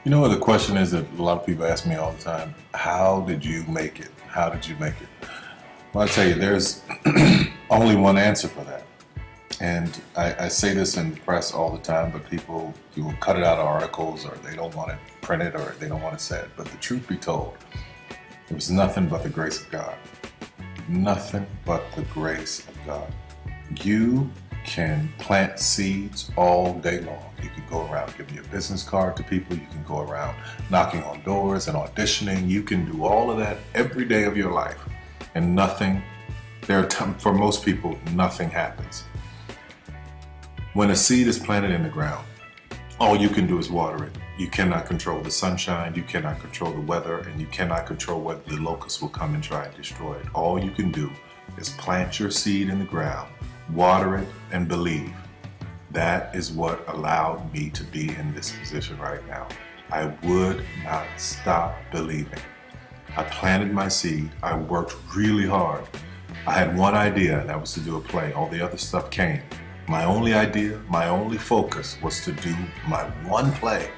You know what the question is that a lot of people ask me all the time? How did you make it? How did you make it? Well, I tell you, there's only one answer for that. And I say this in the press all the time, but people you will cut it out of articles or they don't want it printed or they don't want to say it. But the truth be told, it was nothing but the grace of God. Nothing but the grace of God. You can plant seeds all day long. You can go around giving your business card to people. You can go around knocking on doors and auditioning. You can do all of that every day of your life. And nothing, for most people, nothing happens. When a seed is planted in the ground, all you can do is water it. You cannot control the sunshine, you cannot control the weather, and you cannot control whether the locusts will come and try and destroy it. All you can do is plant your seed in the ground, water it, and believe. That is what allowed me to be in this position right now. I would not stop believing. I planted my seed. I worked really hard. I had one idea, and that was to do a play. All the other stuff came. My only idea, my only focus was to do my one play.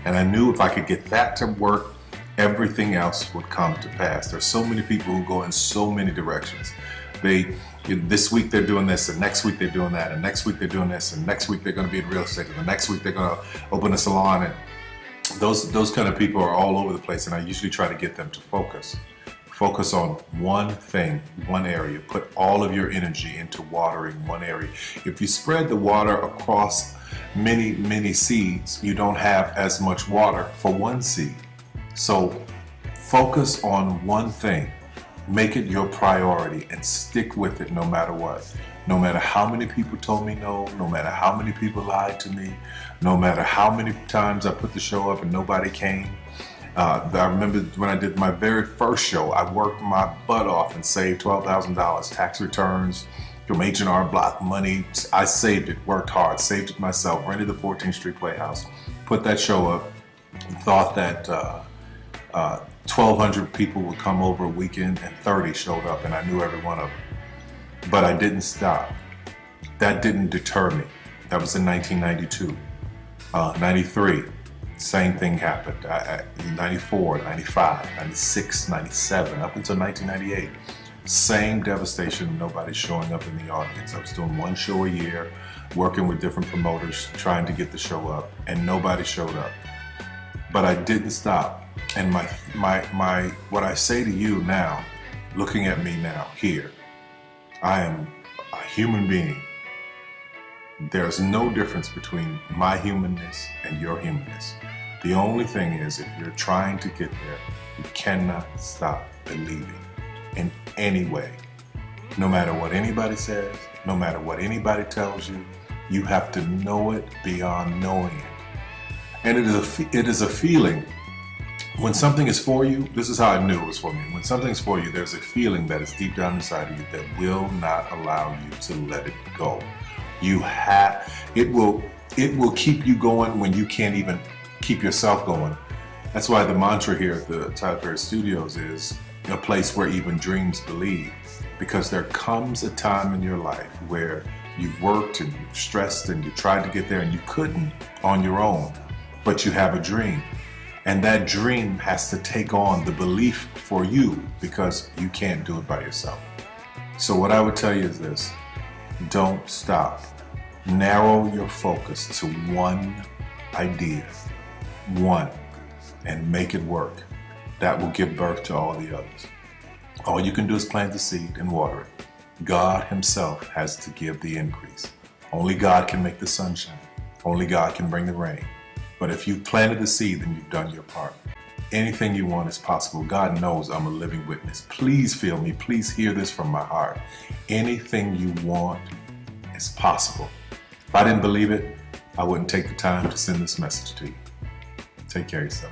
And I knew if I could get that to work, everything else would come to pass. There's so many people who go in so many directions. This week they're doing this, and next week they're doing that, and next week they're doing this, and next week they're going to be in real estate, and the next week they're going to open a salon. And those kind of people are all over the place, and I usually try to get them to focus. Focus on one thing, one area. Put all of your energy into watering one area. If you spread the water across many seeds, you don't have as much water for one seed. So focus on one thing. Make it your priority and stick with it no matter what. No matter how many people told me no, no matter how many people lied to me, no matter how many times I put the show up and nobody came. I remember when I did my very first show, I worked my butt off and saved $12,000 tax returns from H&R Block money. I saved it, worked hard, saved it myself, rented the 14th Street Playhouse, put that show up, thought that 1,200 people would come over a weekend, and 30 showed up, and I knew every one of them. But I didn't stop. That didn't deter me. That was in 1992. 93. Same thing happened. 94, 95, 96, 97, up until 1998. Same devastation, nobody showing up in the audience. I was doing one show a year, working with different promoters, trying to get the show up, and nobody showed up. But I didn't stop. And what I say to you now, looking at me now, here, I am a human being. There's no difference between my humanness and your humanness. The only thing is, if you're trying to get there, you cannot stop believing in any way. No matter what anybody says, no matter what anybody tells you, you have to know it beyond knowing it. And it is a feeling. When something is for you, this is how I knew it was for me. When something's for you, there's a feeling that is deep down inside of you that will not allow you to let it go. It will keep you going when you can't even keep yourself going. That's why the mantra here at the Tyler Perry Studios is a place where even dreams believe. Because there comes a time in your life where you've worked and you've stressed and you tried to get there and you couldn't on your own, but you have a dream. And that dream has to take on the belief for you because you can't do it by yourself. So what I would tell you is this: don't stop. Narrow your focus to one idea, one, and make it work. That will give birth to all the others. All you can do is plant the seed and water it. God Himself has to give the increase. Only God can make the sunshine. Only God can bring the rain. But if you've planted the seed, then you've done your part. Anything you want is possible. God knows I'm a living witness. Please feel me. Please hear this from my heart. Anything you want is possible. If I didn't believe it, I wouldn't take the time to send this message to you. Take care of yourself.